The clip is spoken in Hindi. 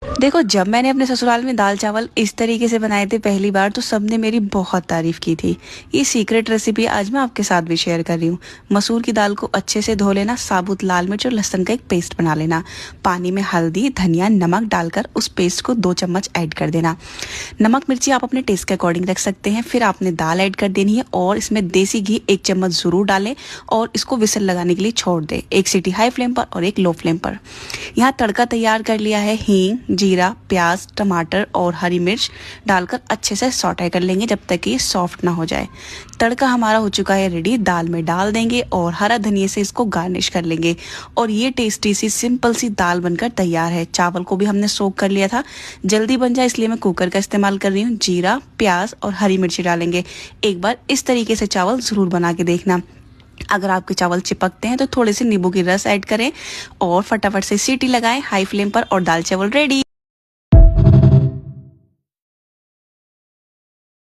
देखो, जब मैंने अपने ससुराल में दाल चावल इस तरीके से बनाए थे पहली बार, तो सबने मेरी बहुत तारीफ की थी। ये सीक्रेट रेसिपी आज मैं आपके साथ भी शेयर कर रही हूँ। मसूर की दाल को अच्छे से धो लेना, साबुत लाल मिर्च और लहसुन का एक पेस्ट बना लेना। पानी में हल्दी, धनिया, नमक डालकर उस पेस्ट को 2 चम्मच ऐड कर देना। नमक मिर्ची आप अपने टेस्ट के अकॉर्डिंग रख सकते हैं। फिर आपने दाल ऐड कर देनी है और इसमें देसी घी 1 चम्मच ज़रूर डालें और इसको विसल लगाने के लिए छोड़ दें। 1 सीटी हाई फ्लेम पर और 1 लो फ्लेम पर। यहाँ तड़का तैयार कर लिया है। हींग, जीरा, प्याज, टमाटर और हरी मिर्च डालकर अच्छे से सौटे कर लेंगे जब तक कि ये सॉफ्ट ना हो जाए। तड़का हमारा हो चुका है रेडी। दाल में डाल देंगे और हरा धनिया से इसको गार्निश कर लेंगे और ये टेस्टी सी सिंपल सी दाल बनकर तैयार है। चावल को भी हमने सोक कर लिया था, जल्दी बन जाए इसलिए मैं कुकर का इस्तेमाल कर रही हूँ। जीरा, प्याज और हरी मिर्ची डालेंगे। एक बार इस तरीके से चावल ज़रूर बना के देखना। अगर आपके चावल चिपकते हैं तो थोड़े से नींबू की रस ऐड करें और फटाफट से सीटी लगाएं हाई फ्लेम पर और दाल चावल रेडी।